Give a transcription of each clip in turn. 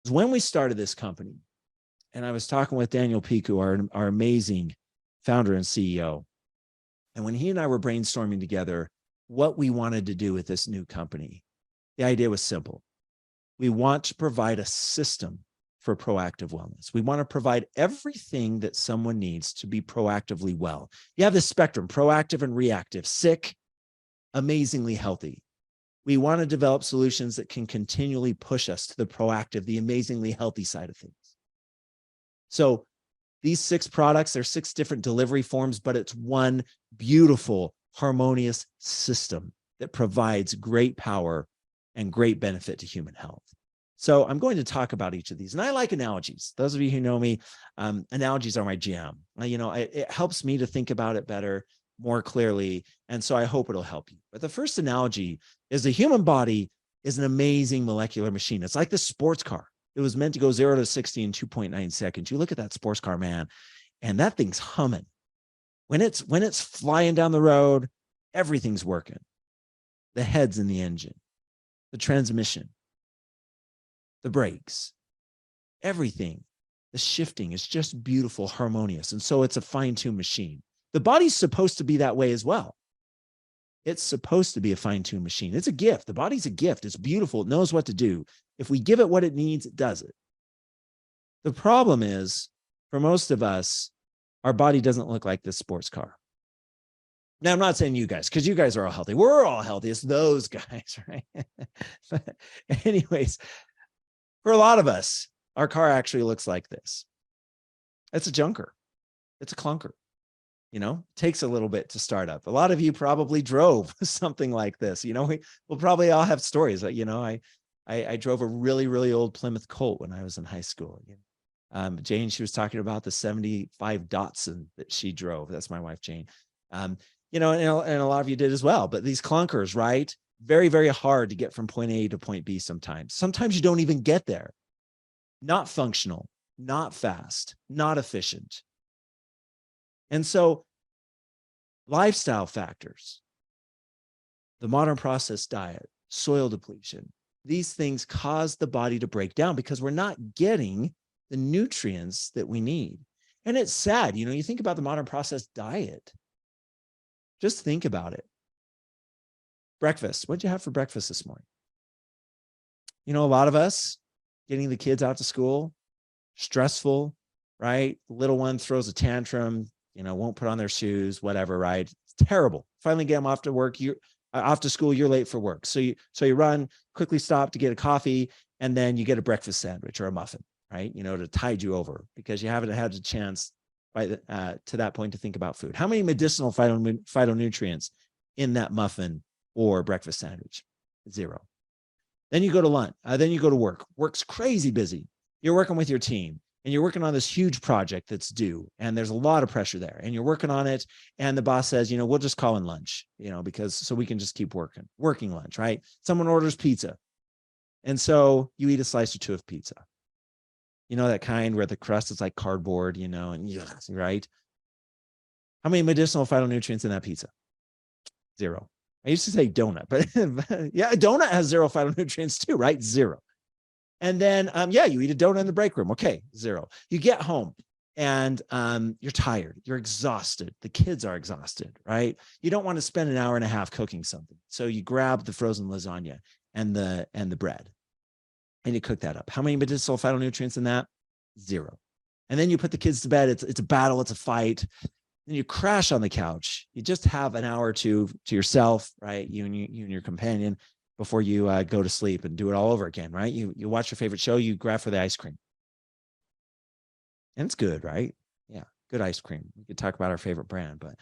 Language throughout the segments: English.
when we started this company, and I was talking with Daniel Piku, our amazing founder and CEO. And when he and I were brainstorming together what we wanted to do with this new company, the idea was simple. We want to provide a system for proactive wellness. We want to provide everything that someone needs to be proactively well. You have this spectrum, proactive and reactive, sick, amazingly healthy. We want to develop solutions that can continually push us to the proactive, the amazingly healthy side of things. So these 6 products, there's 6 different delivery forms, but it's one beautiful, harmonious system that provides great power and great benefit to human health. So I'm going to talk about each of these. And I like analogies. Those of you who know me, analogies are my jam. It helps me to think about it better, more clearly. And so I hope it'll help you. But the first analogy is the human body is an amazing molecular machine. It's like the sports car. It was meant to go 0 to 60 in 2.9 seconds. You look at that sports car, man, and that thing's humming. When it's flying down the road, everything's working. The head's in the engine, the transmission, the brakes, everything, the shifting is just beautiful, harmonious. And so it's a fine-tuned machine. The body's supposed to be that way as well. It's supposed to be a fine-tuned machine. It's a gift. The body's a gift. It's beautiful. It knows what to do. If we give it what it needs, it does it. The problem is, for most of us, our body doesn't look like this sports car. Now, I'm not saying you guys, because you guys are all healthy. We're all healthy. It's those guys, right? But anyways, for a lot of us, our car actually looks like this. It's a junker. It's a clunker. Takes a little bit to start up. A lot of you probably drove something like this. We'll probably all have stories. I drove a really, really old Plymouth Colt when I was in high school. Jane, she was talking about the 75 Datsun that she drove. That's my wife, Jane. And a lot of you did as well. But these clunkers, right? Very, very hard to get from point A to point B sometimes. Sometimes you don't even get there. Not functional, not fast, not efficient. And so lifestyle factors, the modern processed diet, soil depletion, these things cause the body to break down because we're not getting the nutrients that we need. And it's sad, you think about the modern processed diet. Just think about it. Breakfast. What'd you have for breakfast this morning? A lot of us getting the kids out to school, stressful, right? The little one throws a tantrum, won't put on their shoes, whatever, right? It's terrible. Finally get them off to work. You're off to school. You're late for work. So you run, quickly stop to get a coffee, and then you get a breakfast sandwich or a muffin, right? To tide you over because you haven't had a chance to that point to think about food. How many medicinal phytonutrients in that muffin or breakfast sandwich? 0. Then you go to lunch. Then you go to work. Work's crazy busy. You're working with your team. And you're working on this huge project that's due, and there's a lot of pressure there, and you're working on it. And the boss says, we'll just call in lunch, because so we can just keep working lunch, right? Someone orders pizza. And so you eat a slice or 2 of pizza, that kind where the crust is like cardboard, and right? How many medicinal phytonutrients in that pizza? 0. I used to say donut, but yeah, a donut has 0 phytonutrients too, right? 0. And then, you eat a donut in the break room. Okay, 0. You get home and you're tired. You're exhausted. The kids are exhausted, right? You don't want to spend an hour and a half cooking something. So you grab the frozen lasagna and the bread and you cook that up. How many medicinal phytonutrients in that? 0. And then you put the kids to bed. It's a battle. It's a fight. Then you crash on the couch. You just have an hour or 2 to yourself, right? You and your companion, before you go to sleep and do it all over again, right? You watch your favorite show, you grab for the ice cream. And it's good, right? Yeah, good ice cream. We could talk about our favorite brand, but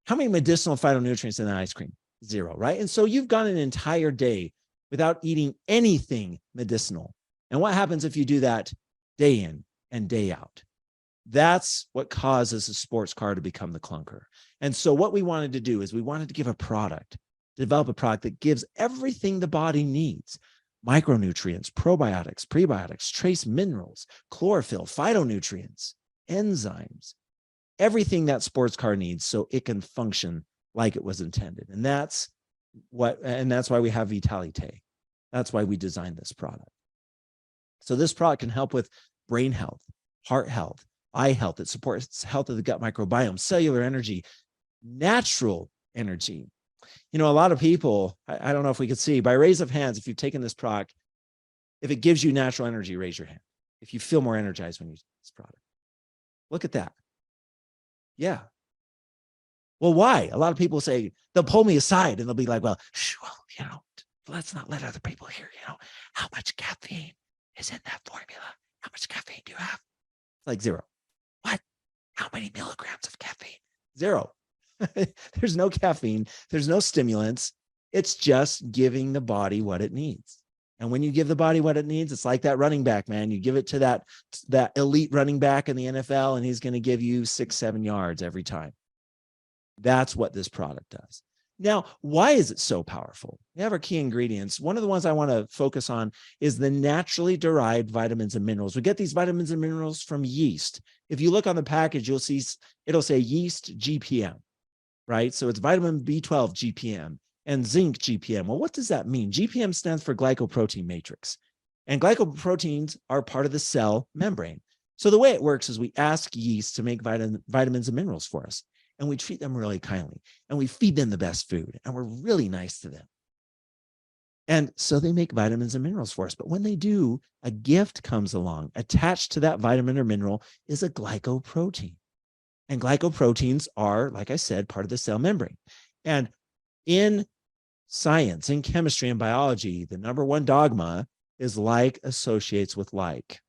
how many medicinal phytonutrients in that ice cream? 0, right? And so you've gone an entire day without eating anything medicinal. And what happens if you do that day in and day out? That's what causes a sports car to become the clunker. And so what we wanted to do is we wanted to give a product, develop a product that gives everything the body needs: micronutrients, probiotics, prebiotics, trace minerals, chlorophyll, phytonutrients, enzymes, everything that sports car needs so it can function like it was intended. And that's why we have Vitalite. That's why we designed this product. So this product can help with brain health, heart health, eye health. It supports health of the gut microbiome, cellular energy, natural energy. You know, a lot of people, I don't know if we could see, by raise of hands, if you've taken this product, if it gives you natural energy, raise your hand. If you feel more energized when you use this product. Look at that. Yeah. Well, why? A lot of people say, they'll pull me aside and they'll be like, well, let's not let other people hear, how much caffeine is in that formula? How much caffeine do you have? It's like 0. What? How many milligrams of caffeine? 0. There's no caffeine. There's no stimulants. It's just giving the body what it needs. And when you give the body what it needs, it's like that running back, man. You give it to that elite running back in the NFL, and he's going to give you 6-7 yards every time. That's what this product does. Now, why is it so powerful? We have our key ingredients. One of the ones I want to focus on is the naturally derived vitamins and minerals. We get these vitamins and minerals from yeast. If you look on the package, you'll see it'll say yeast GPM, right? So it's vitamin B12 GPM and zinc GPM. Well, what does that mean? GPM stands for glycoprotein matrix. And glycoproteins are part of the cell membrane. So the way it works is we ask yeast to make vitamins and minerals for us. And we treat them really kindly, and we feed them the best food, and we're really nice to them. And so they make vitamins and minerals for us. But when they do, a gift comes along. Attached to that vitamin or mineral is a glycoprotein. And glycoproteins are, like I said, part of the cell membrane. And in science, in chemistry and biology, the number one dogma is like associates with like.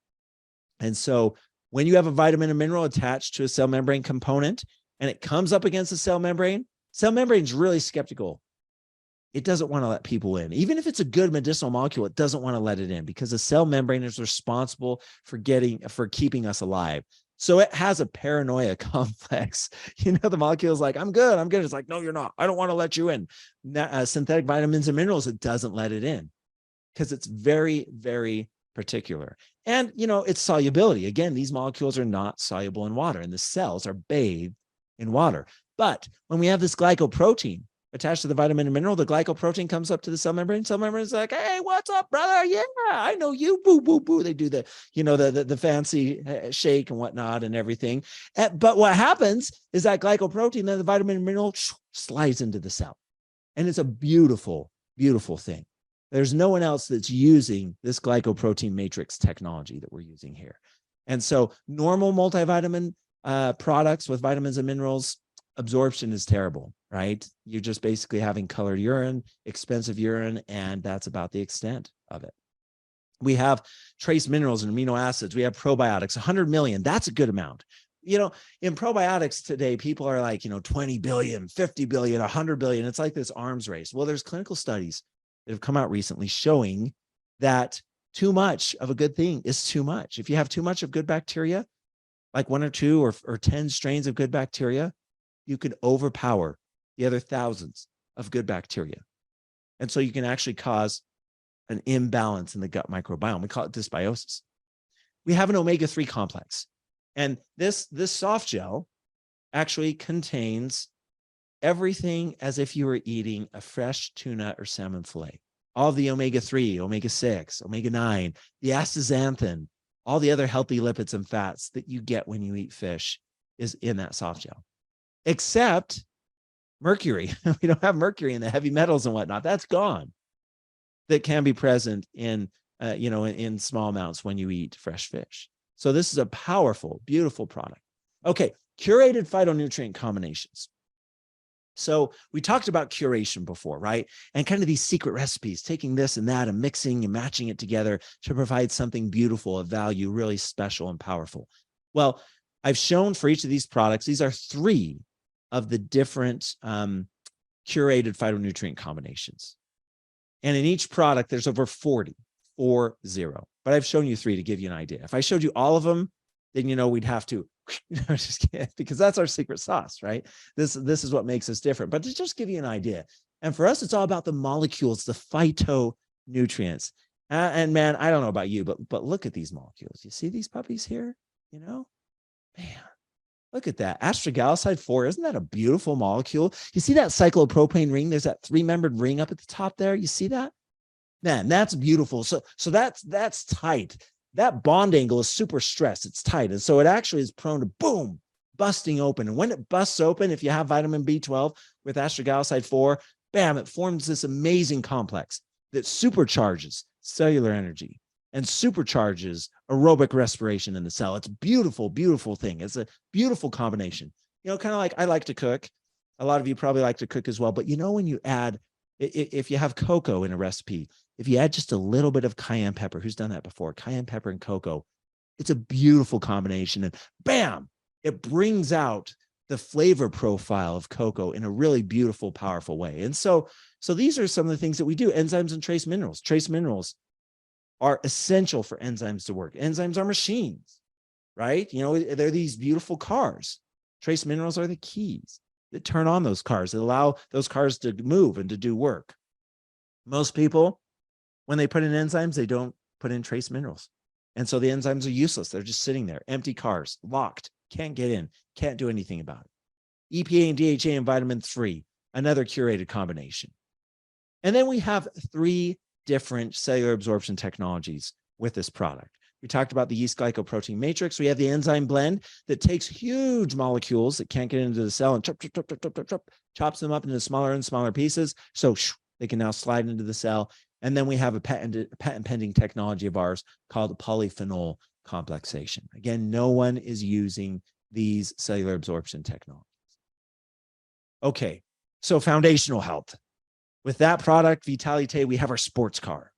And so when you have a vitamin and mineral attached to a cell membrane component, and it comes up against the cell membrane is really skeptical. It doesn't want to let people in. Even if it's a good medicinal molecule, it doesn't want to let it in because the cell membrane is responsible for keeping us alive. So it has a paranoia complex. The molecule is like, I'm good. It's like, no, you're not. I don't want to let you in. Synthetic vitamins and minerals, it doesn't let it in because it's very, very particular. And, its solubility. Again, these molecules are not soluble in water, and the cells are bathed in water. But when we have this glycoprotein attached to the vitamin and mineral, the glycoprotein comes up to the cell membrane. Cell membrane is like, hey, what's up, brother? Yeah, I know you. Boo, boo, boo. They do the fancy shake and whatnot and everything. But what happens is that glycoprotein, then the vitamin and mineral slides into the cell. And it's a beautiful, beautiful thing. There's no one else that's using this glycoprotein matrix technology that we're using here. And so normal multivitamin products with vitamins and minerals, absorption is terrible, right? You're just basically having colored urine, expensive urine, and that's about the extent of it. We have trace minerals and amino acids. We have probiotics, 100 million. That's a good amount. In probiotics today, people are like, 20 billion, 50 billion, 100 billion. It's like this arms race. Well, there's clinical studies that have come out recently showing that too much of a good thing is too much. If you have too much of good bacteria, like 1 or 2 or 10 strains of good bacteria, you could overpower the other thousands of good bacteria. And so you can actually cause an imbalance in the gut microbiome. We call it dysbiosis. We have an omega-3 complex. And this soft gel actually contains everything as if you were eating a fresh tuna or salmon fillet. All the omega-3, omega-6, omega-9, the astaxanthin, all the other healthy lipids and fats that you get when you eat fish is in that soft gel, except mercury. We don't have mercury in the heavy metals and whatnot. That's gone. That can be present in small amounts when you eat fresh fish. So this is a powerful, beautiful product. Okay, curated phytonutrient combinations. So we talked about curation before, right? And kind of these secret recipes, taking this and that and mixing and matching it together to provide something beautiful, of value, really special and powerful. Well, I've shown for each of these products, these are 3 of the different curated phytonutrient combinations. And in each product, there's over 40, 40. But I've shown you 3 to give you an idea. If I showed you all of them, then, we'd have to, just kidding, because that's our secret sauce, right? This is what makes us different. But to just give you an idea. And for us, it's all about the molecules, the phytonutrients. And man, I don't know about you, but look at these molecules. You see these puppies here? Man, look at that. Astragaloside 4, isn't that a beautiful molecule? You see that cyclopropane ring? There's that 3-membered ring up at the top there. You see that? Man, that's beautiful. So that's tight. that bond angle is super stressed. It's tight. And so it actually is prone to boom, busting open. And when it busts open, if you have vitamin B12 with astragalocyte 4, bam, it forms this amazing complex that supercharges cellular energy and supercharges aerobic respiration in the cell. It's a beautiful, beautiful thing. It's a beautiful combination. You know, kind of like I like to cook. A lot of you probably like to cook as well. But you know, when you add, if you have cocoa in a recipe, if you add just a little bit of cayenne pepper, who's done that before? Cayenne pepper and cocoa, it's a beautiful combination. And bam, it brings out the flavor profile of cocoa in a really beautiful, powerful way. And so these are some of the things that we do. Enzymes and trace minerals. Trace minerals are essential for enzymes to work. Enzymes are machines, right? You know, they're these beautiful cars. Trace minerals are the keys that turn on those cars, that allow those cars to move and to do work. Most people, when they put in enzymes, they don't put in trace minerals. And so the enzymes are useless. They're just sitting there, empty cars, locked, can't get in, can't do anything about it. EPA and DHA and vitamin 3, another curated combination. And then we have 3 different cellular absorption technologies with this product. We talked about the yeast glycoprotein matrix. We have the enzyme blend that takes huge molecules that can't get into the cell and chops them up into smaller and smaller pieces. So they can now slide into the cell. And then we have a patent pending technology of ours called polyphenol complexation. Again, no one is using these cellular absorption technologies. Okay, so foundational health. With that product, Vitalite, we have our sports car.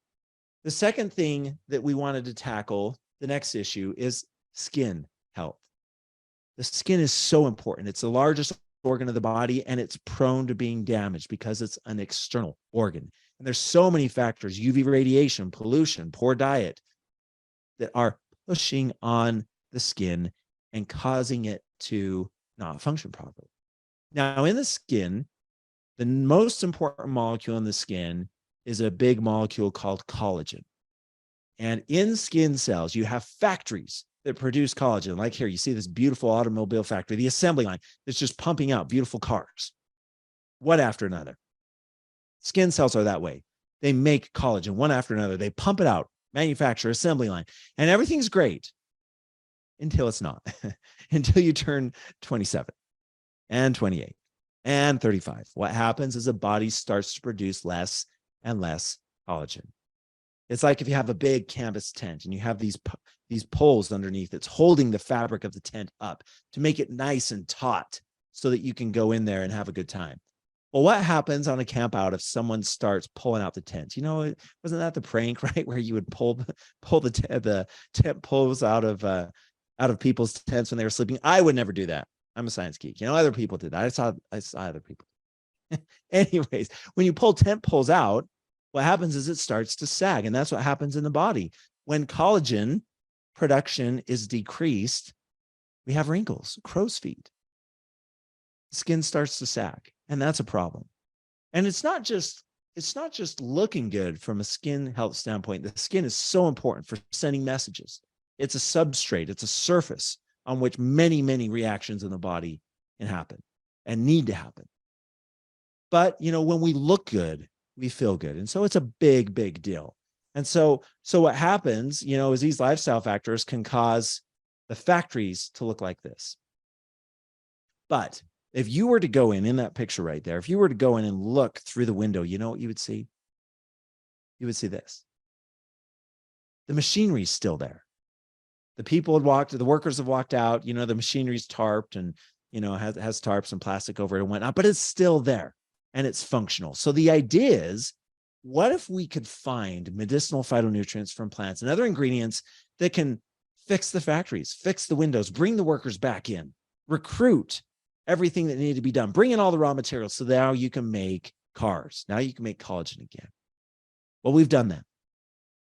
The second thing that we wanted to tackle, the next issue, is skin health. The skin is so important. It's the largest organ of the body, and it's prone to being damaged because it's an external organ. And there's so many factors, UV radiation, pollution, poor diet, that are pushing on the skin and causing it to not function properly. Now, in the skin, the most important molecule in the skin is a big molecule called collagen. And in skin cells, you have factories that produce collagen. Like here, you see this beautiful automobile factory, the assembly line that's just pumping out beautiful cars, one after another. Skin cells are that way. They make collagen one after another. They pump it out, manufacture, assembly line, and everything's great until it's not, until you turn 27 and 28 and 35. What happens is the body starts to produce less and less collagen. It's like if you have a big canvas tent and you have these poles underneath, it's holding the fabric of the tent up to make it nice and taut so that you can go in there and have a good time. Well, what happens on a camp out if someone starts pulling out the tent? You know, wasn't that the prank, right? Where you would pull the tent poles out of people's tents when they were sleeping. I would never do that. I'm a science geek. You know, other people did that. I saw other people. Anyways, when you pull tent poles out, what happens is it starts to sag. And that's what happens in the body. When collagen production is decreased, we have wrinkles, crow's feet. Skin starts to sag. And that's a problem. And it's not just looking good from a skin health standpoint. The skin is so important for sending messages. It's a substrate. It's a surface on which many, many reactions in the body can happen and need to happen. But, you know, when we look good, we feel good. And so it's a big, big deal. And so what happens, you know, is these lifestyle factors can cause the factories to look like this. But if you were to go in that picture right there, if you were to go in and look through the window, you know what you would see? You would see this. The machinery is still there. The people had walked, the workers have walked out, you know, the machinery's tarped and, you know, has tarps and plastic over it and whatnot, but it's still there and it's functional. So the idea is, what if we could find medicinal phytonutrients from plants and other ingredients that can fix the factories, fix the windows, bring the workers back in, recruit everything that needed to be done, bring in all the raw materials so now you can make cars. Now you can make collagen again. Well, we've done that.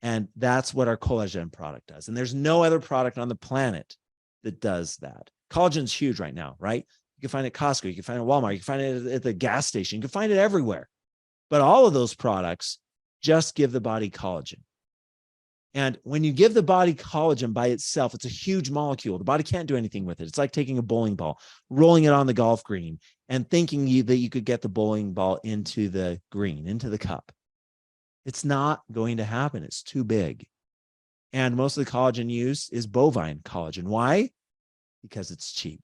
And that's what our collagen product does. And there's no other product on the planet that does that. Collagen's huge right now, right? You can find it at Costco, you can find it at Walmart, you can find it at the gas station, you can find it everywhere. But all of those products just give the body collagen. And when you give the body collagen by itself, it's a huge molecule. The body can't do anything with it. It's like taking a bowling ball, rolling it on the golf green, and thinking that you could get the bowling ball into the green, into the cup. It's not going to happen. It's too big. And most of the collagen used is bovine collagen. Why? Because it's cheap.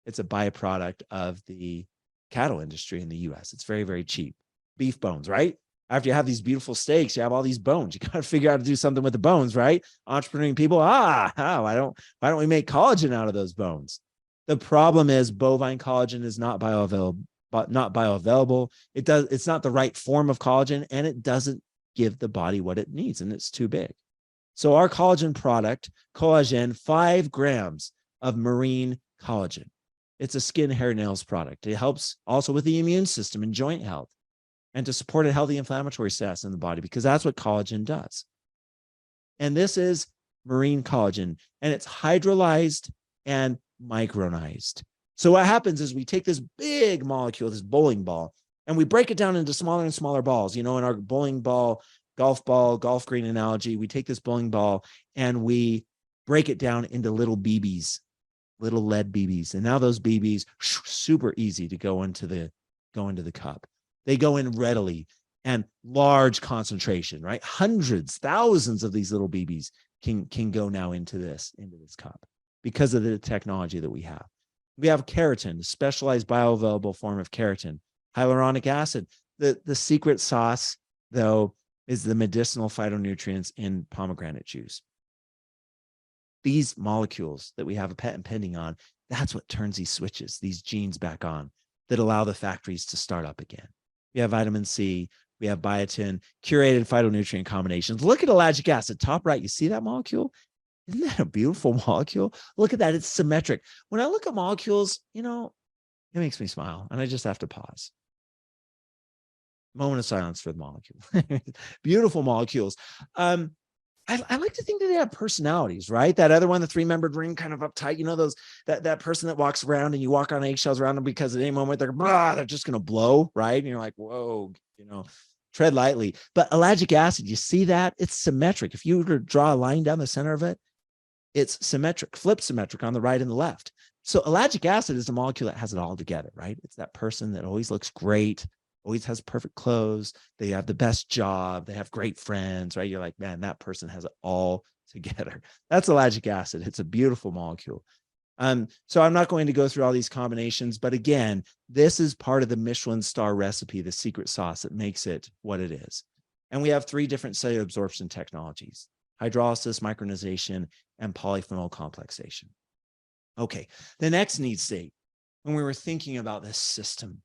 It's a byproduct of the cattle industry in the US. It's very, very cheap. Beef bones, right? After you have these beautiful steaks, you have all these bones. You got to figure out how to do something with the bones, right? Entrepreneuring people, why don't we make collagen out of those bones? The problem is bovine collagen is not bioavailable. It's not the right form of collagen, and it doesn't give the body what it needs, and it's too big. So our collagen product, Collagen, 5 grams of marine collagen. It's a skin, hair, nails product. It helps also with the immune system and joint health, and to support a healthy inflammatory status in the body, because that's what collagen does. And this is marine collagen, and it's hydrolyzed and micronized. So what happens is we take this big molecule, this bowling ball, and we break it down into smaller and smaller balls. In our bowling ball, golf green analogy, we take this bowling ball and we break it down into little BBs, little lead BBs. And now those BBs, super easy to go into the cup. They go in readily and large concentration, right? Hundreds, thousands of these little BBs can go now into this cup because of the technology that we have. We have keratin, a specialized bioavailable form of keratin, hyaluronic acid. The secret sauce, though, is the medicinal phytonutrients in pomegranate juice. These molecules that we have a patent pending on, that's what turns these switches, these genes back on, that allow the factories to start up again. We have vitamin C, we have biotin, curated phytonutrient combinations. Look at ellagic acid, top right. You see that molecule? Isn't that a beautiful molecule? Look at that. It's symmetric. When I look at molecules, it makes me smile, and I just have to pause. Moment of silence for the molecule. Beautiful molecules. I like to think that they have personalities, right? That other one, the 3-membered ring, kind of uptight, that person that walks around and you walk on eggshells around them because at any moment they're just going to blow, right? And you're like, whoa, tread lightly. But ellagic acid, you see that? It's symmetric. If you were to draw a line down the center of it, it's symmetric, flip symmetric on the right and the left. So ellagic acid is a molecule that has it all together, right? It's that person that always looks great, always has perfect clothes. They have the best job. They have great friends, right? You're like, man, that person has it all together. That's ellagic acid. It's a beautiful molecule. So I'm not going to go through all these combinations, but again, this is part of the Michelin star recipe, the secret sauce that makes it what it is. And we have 3 different cellular absorption technologies: hydrolysis, micronization, and polyphenol complexation. Okay, the next need state, when we were thinking about this system,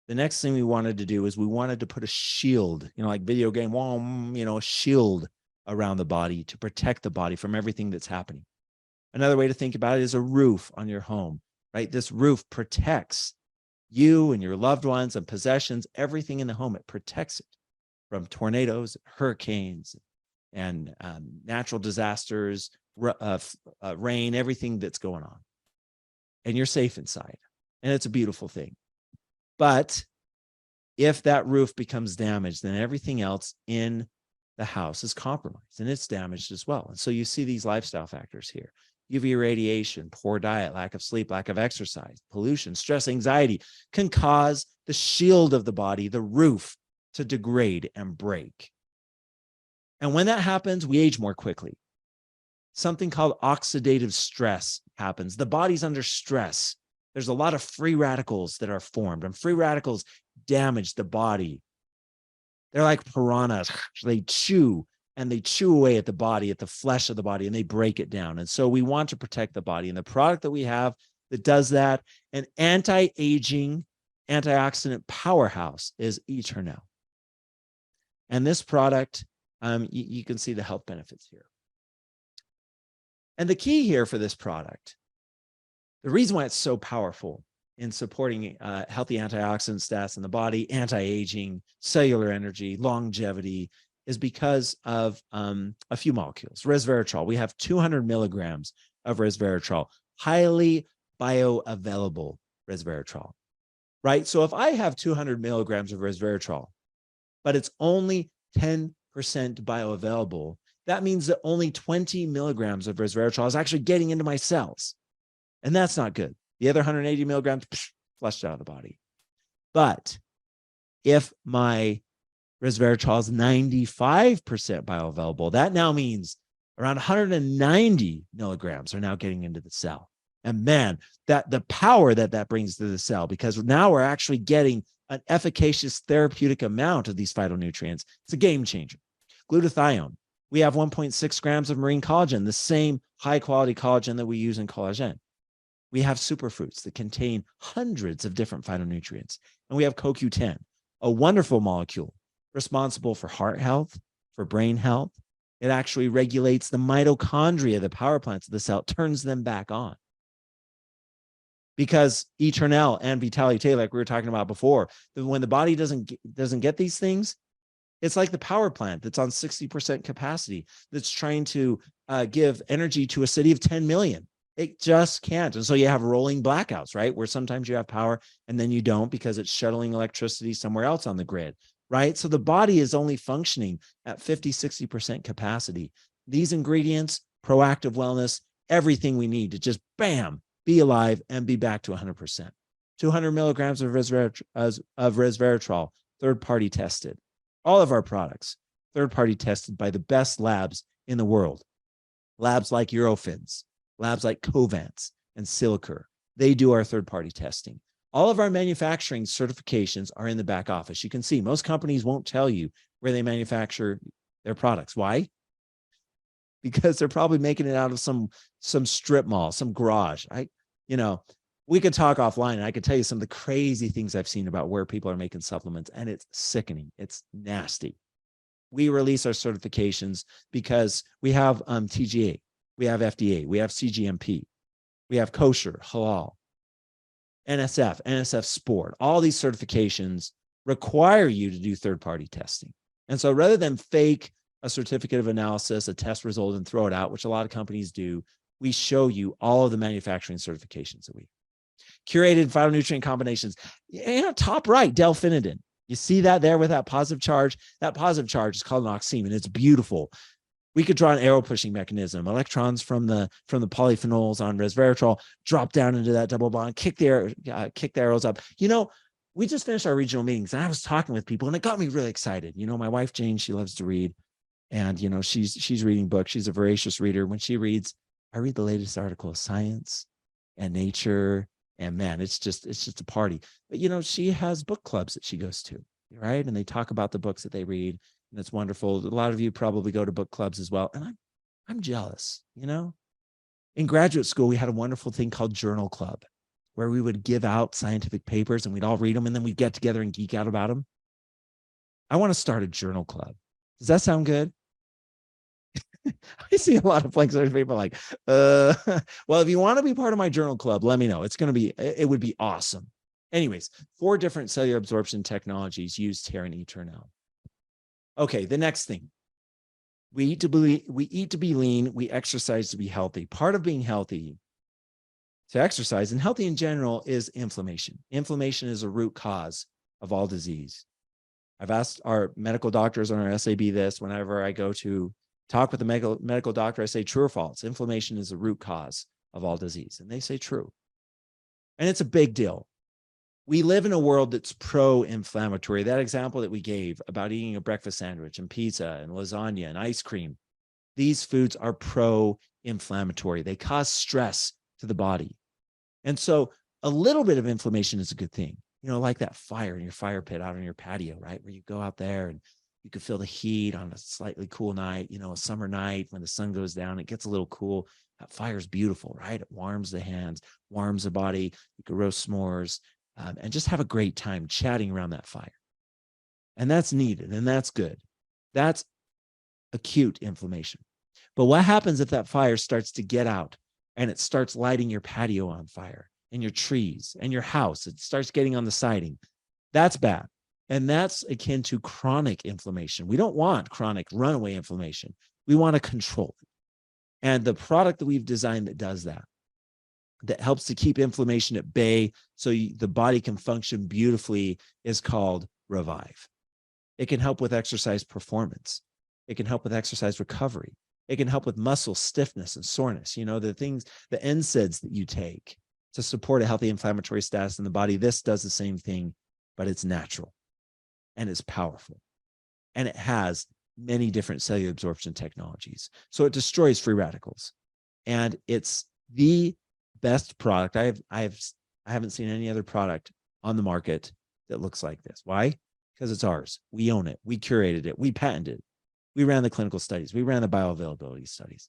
the next thing we wanted to do is we wanted to put a shield, like video game, a shield around the body to protect the body from everything that's happening. Another way to think about it is a roof on your home, right? This roof protects you and your loved ones and possessions, everything in the home. It protects it from tornadoes, hurricanes, and natural disasters, rain, everything that's going on. And you're safe inside. And it's a beautiful thing. But if that roof becomes damaged, then everything else in the house is compromised and it's damaged as well. And so you see these lifestyle factors here: UV radiation, poor diet, lack of sleep, lack of exercise, pollution, stress, anxiety can cause the shield of the body, the roof, to degrade and break. And when that happens, we age more quickly. Something called oxidative stress happens. The body's under stress. There's a lot of free radicals that are formed, and free radicals damage the body. They're like piranhas. They chew away at the body, at the flesh of the body, and they break it down. And so we want to protect the body. And the product that we have that does that, an anti-aging, antioxidant powerhouse, is Eternel. And this product, you can see the health benefits here. And the key here for this product, the reason why it's so powerful in supporting healthy antioxidant status in the body, anti-aging, cellular energy, longevity, is because of a few molecules. Resveratrol. We have 200 milligrams of resveratrol, highly bioavailable resveratrol, right? So if I have 200 milligrams of resveratrol, but it's only 10% bioavailable, that means that only 20 milligrams of resveratrol is actually getting into my cells. And that's not good. The other 180 milligrams, flushed out of the body. But if my resveratrol is 95% bioavailable, that now means Around 190 milligrams are now getting into the cell. And man, that the power that brings to the cell, because now we're actually getting an efficacious therapeutic amount of these phytonutrients. It's a game changer. Glutathione. We have 1.6 grams of marine collagen, the same high quality collagen that we use in collagen. We have superfruits that contain hundreds of different phytonutrients. And we have CoQ10, a wonderful molecule responsible for heart health, for brain health. It actually regulates the mitochondria, the power plants of the cell, turns them back on. Because Eternel and Vitality T, like we were talking about before, when the body doesn't get these things, it's like the power plant that's on 60% capacity that's trying to give energy to a city of 10 million. It just can't. And so you have rolling blackouts, right? Where sometimes you have power and then you don't because it's shuttling electricity somewhere else on the grid, right? So the body is only functioning at 50, 60% capacity. These ingredients, proactive wellness, everything we need to just bam, be alive and be back to 100%. 200 milligrams of resveratrol, third-party tested. All of our products, third-party tested by the best labs in the world. Labs like Eurofins, labs like Covance and Silicur. They do our third-party testing. All of our manufacturing certifications are in the back office. You can see most companies won't tell you where they manufacture their products. Why? Because they're probably making it out of some strip mall, some garage. We could talk offline and I could tell you some of the crazy things I've seen about where people are making supplements, and it's sickening. It's nasty. We release our certifications because we have TGA, we have FDA, we have CGMP, we have kosher, halal, NSF, NSF Sport. All these certifications require you to do third-party testing. And so rather than fake a certificate of analysis, a test result, and throw it out, which a lot of companies do, we show you all of the manufacturing certifications that we curated phytonutrient combinations. Top right, delphinidin. You see that there with that positive charge? That positive charge is called an oxime, and it's beautiful. We could draw an arrow pushing mechanism. Electrons from the polyphenols on resveratrol drop down into that double bond, kick the arrows up. We just finished our regional meetings, and I was talking with people, and it got me really excited. My wife Jane, she loves to read, and she's reading books. She's a voracious reader. When she reads, I read the latest article of Science and Nature. And man, it's just a party. But she has book clubs that she goes to, right? And they talk about the books that they read, and it's wonderful. A lot of you probably go to book clubs as well, and I'm jealous. In graduate school, we had a wonderful thing called Journal Club, where we would give out scientific papers and we'd all read them, and then we'd get together and geek out about them. I want to start a journal club. Does that sound good? I see a lot of blank surface people like, well, if you want to be part of my journal club, let me know. It would be awesome. Anyways, 4 different cellular absorption technologies used here in Eternel. Okay, the next thing. We eat to be lean, we exercise to be healthy. Part of being healthy to exercise and healthy in general is inflammation. Inflammation is a root cause of all disease. I've asked our medical doctors on our SAB this whenever I go to talk with the medical doctor. I say, true or false? Inflammation is the root cause of all disease. And they say true. And it's a big deal. We live in a world that's pro-inflammatory. That example that we gave about eating a breakfast sandwich and pizza and lasagna and ice cream, these foods are pro-inflammatory. They cause stress to the body. And so a little bit of inflammation is a good thing. Like that fire in your fire pit out on your patio, right? Where you go out there and you can feel the heat on a slightly cool night, a summer night when the sun goes down, it gets a little cool. That fire is beautiful, right? It warms the hands, warms the body. You can roast s'mores and just have a great time chatting around that fire. And that's needed, and that's good. That's acute inflammation. But what happens if that fire starts to get out and it starts lighting your patio on fire and your trees and your house? It starts getting on the siding. That's bad. And that's akin to chronic inflammation. We don't want chronic runaway inflammation. We want to control it. And the product that we've designed that does that helps to keep inflammation at bay so the body can function beautifully, is called Revive. It can help with exercise performance. It can help with exercise recovery. It can help with muscle stiffness and soreness. The NSAIDs that you take to support a healthy inflammatory status in the body. This does the same thing, but it's natural. And it's powerful. And it has many different cellular absorption technologies. So it destroys free radicals. And it's the best product. I haven't seen any other product on the market that looks like this. Why? Because it's ours. We own it. We curated it. We patented it. We ran the clinical studies. We ran the bioavailability studies.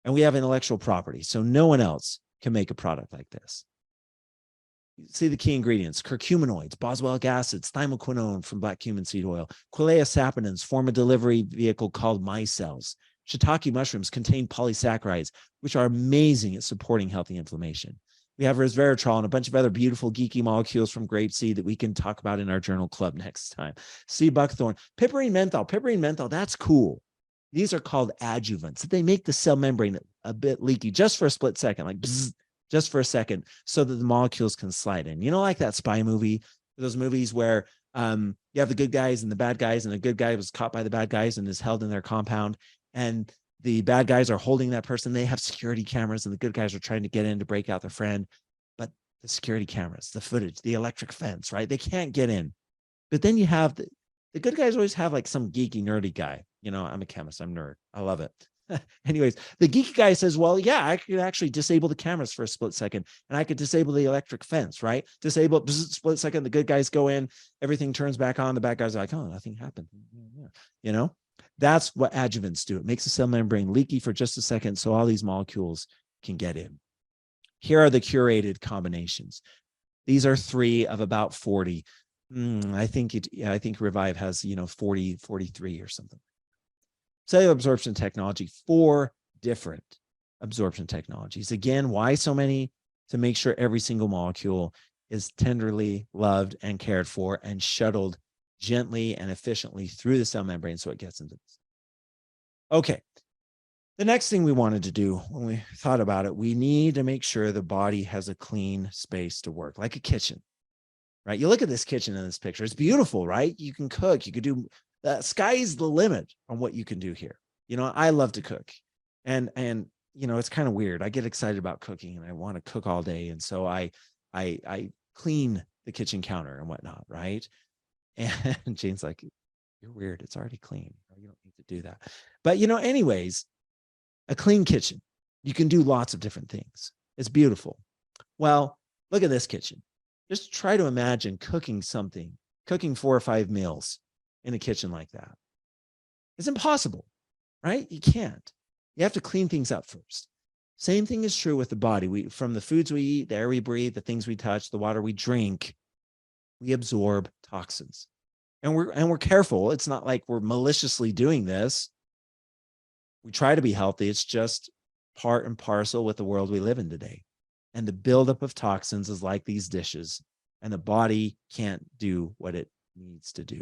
And we have intellectual property. So no one else can make a product like this. See the key ingredients: curcuminoids, boswellic acids, thymoquinone from black cumin seed oil, Quilea saponins form a delivery vehicle called micelles. Shiitake mushrooms contain polysaccharides, which are amazing at supporting healthy inflammation. We have resveratrol and a bunch of other beautiful geeky molecules from grapeseed that we can talk about in our journal club next time. Sea buckthorn, piperine menthol, that's cool. These are called adjuvants. They make the cell membrane a bit leaky just for a split second, like bzzz, just for a second, so that the molecules can slide in. You know, like that spy movie, those movies where you have the good guys and the bad guys, and the good guy was caught by the bad guys and is held in their compound, and the bad guys are holding that person. They have security cameras, and the good guys are trying to get in to break out their friend. But the security cameras, the footage, the electric fence, right? They can't get in. But then you have the good guys always have like some geeky, nerdy guy. You know, I'm a chemist. I'm a nerd. I love it. Anyways, the geeky guy says, well, yeah, I could actually disable the cameras for a split second, and I could disable the electric fence, right? Disable it, split second, the good guys go in, everything turns back on, the bad guys are like, oh, nothing happened. You know, that's what adjuvants do. It makes the cell membrane leaky for just a second so all these molecules can get in. Here are the curated combinations. These are 3 of about 40. I think Revive has, 40, 43 or something. Cellular absorption technology, 4 different absorption technologies. Again, why so many? To make sure every single molecule is tenderly loved and cared for and shuttled gently and efficiently through the cell membrane so it gets into this. Okay. The next thing we wanted to do when we thought about it, we need to make sure the body has a clean space to work, like a kitchen, right? You look at this kitchen in this picture. It's beautiful, right? You can cook. You could do the sky's the limit on what you can do here. I love to cook, and it's kind of weird. I get excited about cooking and I want to cook all day. And so I clean the kitchen counter and whatnot. Right. And Jane's like, you're weird. It's already clean. You don't need to do that. But anyways, a clean kitchen, you can do lots of different things. It's beautiful. Well, look at this kitchen. Just try to imagine cooking 4 or 5 meals in a kitchen like that. It's impossible, right? You can't. You have to clean things up first. Same thing is true with the body. From the foods we eat, the air we breathe, the things we touch, the water we drink, we absorb toxins. And we're careful. It's not like we're maliciously doing this. We try to be healthy. It's just part and parcel with the world we live in today. And the buildup of toxins is like these dishes, and the body can't do what it needs to do,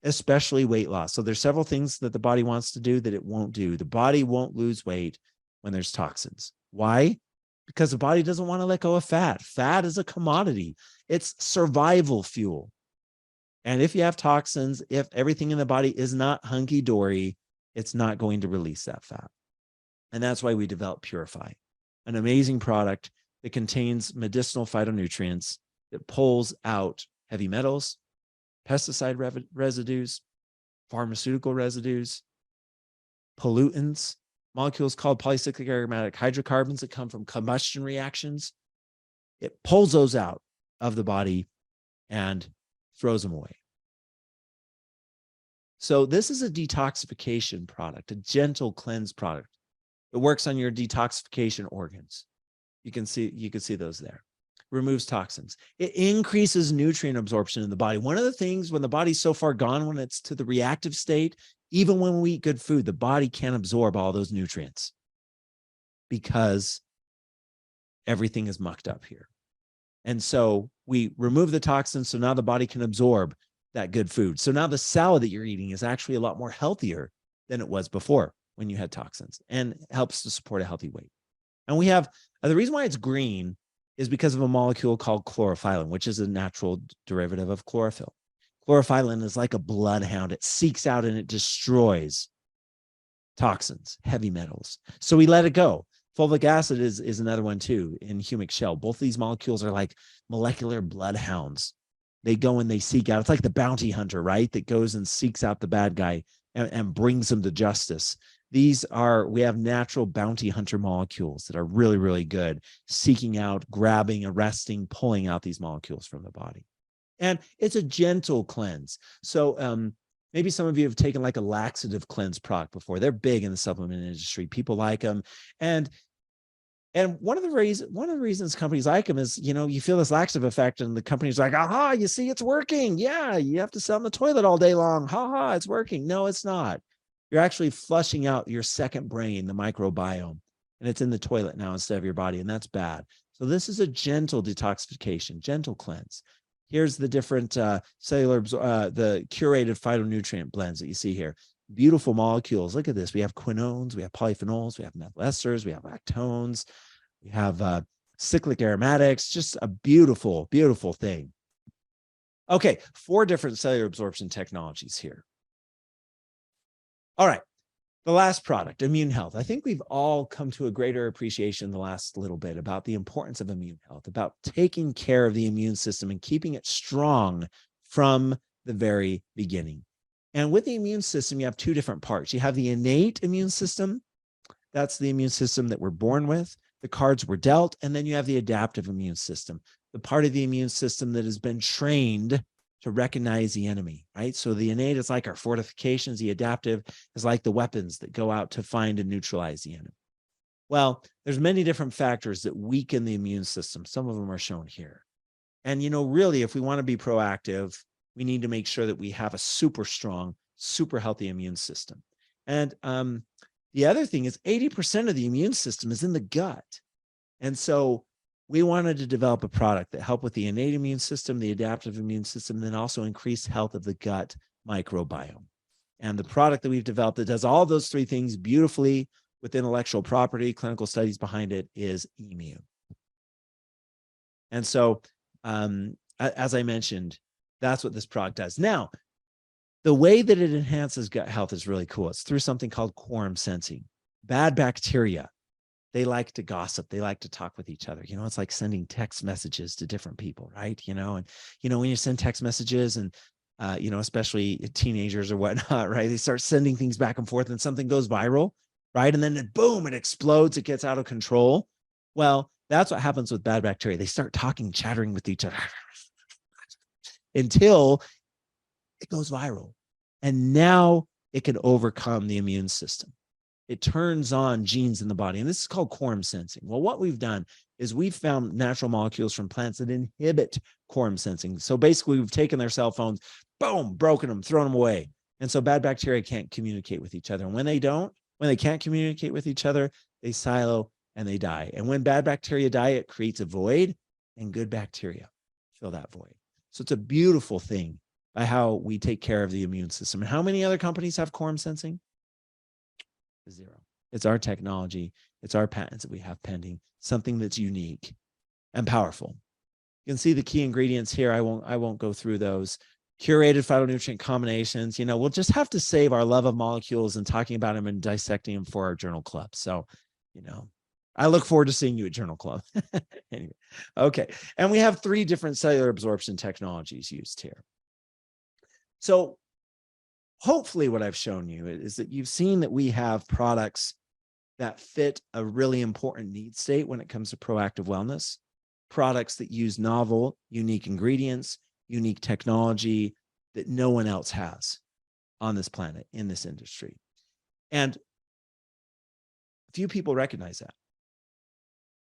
especially weight loss. So there's several things that the body wants to do that it won't do. The body won't lose weight when there's toxins. Why? Because the body doesn't want to let go of fat. Fat is a commodity. It's survival fuel. And if you have toxins, if everything in the body is not hunky-dory, it's not going to release that fat. And that's why we developed Purify, an amazing product that contains medicinal phytonutrients that pulls out heavy metals, pesticide residues, pharmaceutical residues, pollutants, molecules called polycyclic aromatic hydrocarbons that come from combustion reactions. It pulls those out of the body and throws them away. So this is a detoxification product, a gentle cleanse product. It works on your detoxification organs. You can see those there. Removes toxins. It increases nutrient absorption in the body. One of the things when the body's so far gone, when it's to the reactive state, even when we eat good food, the body can't absorb all those nutrients because everything is mucked up here. And so we remove the toxins, so now the body can absorb that good food. So now the salad that you're eating is actually a lot more healthier than it was before when you had toxins, and helps to support a healthy weight. And we have, the reason why it's green is because of a molecule called chlorophyllin, which is a natural derivative of chlorophyll. Chlorophyllin is like a bloodhound. It seeks out and it destroys toxins, heavy metals. So we let it go. Fulvic acid is another one too in humic shell. Both these molecules are like molecular bloodhounds. They go and they seek out. It's like the bounty hunter, right? That goes and seeks out the bad guy and brings them to justice. We have natural bounty hunter molecules that are really, really good, seeking out, grabbing, arresting, pulling out these molecules from the body. And it's a gentle cleanse. So maybe some of you have taken like a laxative cleanse product before. They're big in the supplement industry. People like them. And one of the reasons companies like them is, you feel this laxative effect and the company's like, aha, you see, it's working. Yeah, you have to sit on the toilet all day long. Ha, it's working. No, it's not. You're actually flushing out your second brain, the microbiome, and it's in the toilet now instead of your body, and that's bad. So this is a gentle detoxification, gentle cleanse. Here's the different the curated phytonutrient blends that you see here. Beautiful molecules. Look at this. We have quinones, we have polyphenols, we have methyl esters, we have lactones, we have cyclic aromatics. Just a beautiful, beautiful thing. Okay, 4 different cellular absorption technologies here. All right, the last product, immune health. I think we've all come to a greater appreciation in the last little bit about the importance of immune health, about taking care of the immune system and keeping it strong from the very beginning. And with the immune system, you have 2 different parts. You have the innate immune system. That's the immune system that we're born with. The cards were dealt. And then you have the adaptive immune system, the part of the immune system that has been trained to recognize the enemy, right? So the innate is like our fortifications. The adaptive is like the weapons that go out to find and neutralize the enemy. Well, there's many different factors that weaken the immune system. Some of them are shown here. And, really, if we want to be proactive, we need to make sure that we have a super strong, super healthy immune system. And the other thing is 80% of the immune system is in the gut. And so we wanted to develop a product that helped with the innate immune system, the adaptive immune system, and then also increase health of the gut microbiome. And the product that we've developed that does all those 3 things beautifully with intellectual property, clinical studies behind it, is Emu. And so, as I mentioned, that's what this product does. Now, the way that it enhances gut health is really cool. It's through something called quorum sensing. Bad bacteria, they like to gossip. They like to talk with each other. It's like sending text messages to different people, right? And when you send text messages and, especially teenagers or whatnot, right? They start sending things back and forth and something goes viral, right? And then boom, it explodes. It gets out of control. Well, that's what happens with bad bacteria. They start talking, chattering with each other until it goes viral. And now it can overcome the immune system. It turns on genes in the body. And this is called quorum sensing. Well, what we've done is we've found natural molecules from plants that inhibit quorum sensing. So basically, we've taken their cell phones, boom, broken them, thrown them away. And so bad bacteria can't communicate with each other. And when they can't communicate with each other, they silo and they die. And when bad bacteria die, it creates a void, and good bacteria fill that void. So it's a beautiful thing by how we take care of the immune system. And how many other companies have quorum sensing? 0. It's our technology. It's our patents that we have pending, something that's unique and powerful. You can see the key ingredients here. I won't go through those. Curated phytonutrient combinations. We'll just have to save our love of molecules and talking about them and dissecting them for our journal club. So, I look forward to seeing you at Journal Club. Anyway, okay. And we have 3 different cellular absorption technologies used here. So hopefully what I've shown you is that you've seen that we have products that fit a really important need state when it comes to proactive wellness, products that use novel, unique ingredients, unique technology that no one else has on this planet, in this industry. And few people recognize that.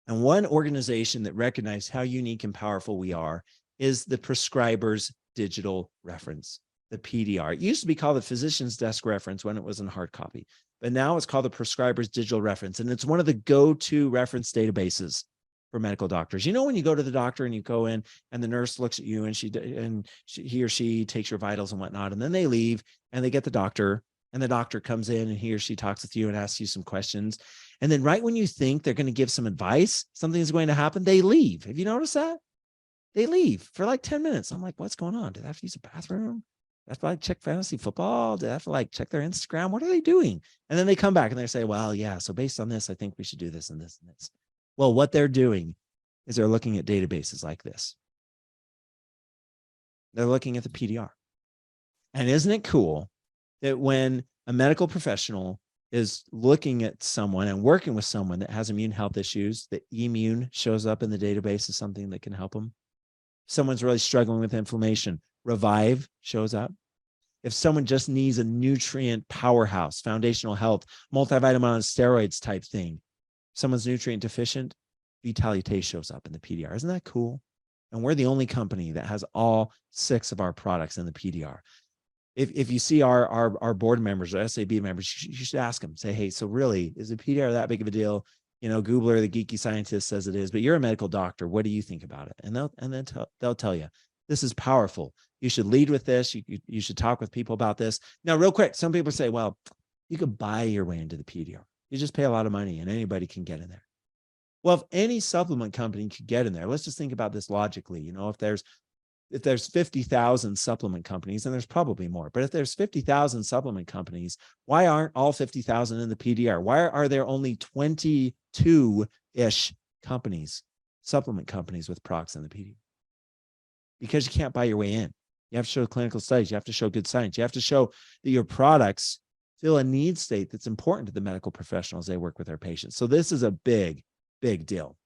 And one organization that recognized how unique and powerful we are is the Prescriber's Digital Reference, the PDR. It used to be called the Physician's Desk Reference when it was in hard copy, but now it's called the Prescriber's Digital Reference. And it's one of the go-to reference databases for medical doctors. When you go to the doctor and you go in and the nurse looks at you and he or she takes your vitals and whatnot, and then they leave and they get the doctor, and the doctor comes in and he or she talks with you and asks you some questions. And then right when you think they're going to give some advice, something's going to happen, they leave. Have you noticed that? They leave for like 10 minutes. I'm like, what's going on? Do they have to use a bathroom? Do they have to check fantasy football? Do they have to check their Instagram? What are they doing? And then they come back and they say, well, yeah, so based on this, I think we should do this and this and this. Well, what they're doing is they're looking at databases like this. They're looking at the PDR. And isn't it cool that when a medical professional is looking at someone and working with someone that has immune health issues, that immune shows up in the database as something that can help them. Someone's really struggling with inflammation, Revive shows up. If someone just needs a nutrient powerhouse, foundational health, multivitamin on steroids type thing, someone's nutrient deficient, Vitalite shows up in the PDR. Isn't that cool? And we're the only company that has all 6 of our products in the PDR. If you see our board members or SAB members, you should ask them, say, hey, so really, is the PDR that big of a deal? You know, Googler, the geeky scientist, says it is, but you're a medical doctor. What do you think about it? And they'll tell you, this is powerful. You should lead with this. You should talk with people about this. Now, real quick, some people say, well, you could buy your way into the PDR. You just pay a lot of money and anybody can get in there. Well, if any supplement company could get in there, let's just think about this logically. You know, if there's 50,000 supplement companies, and there's probably more, but if there's 50,000 supplement companies, why aren't all 50,000 in the PDR? Why are there only 22-ish companies, supplement companies with products in the PDR? Because you can't buy your way in. You have to show clinical studies. You have to show good science. You have to show that your products fill a need state that's important to the medical professionals they work with their patients. So this is a big, big deal.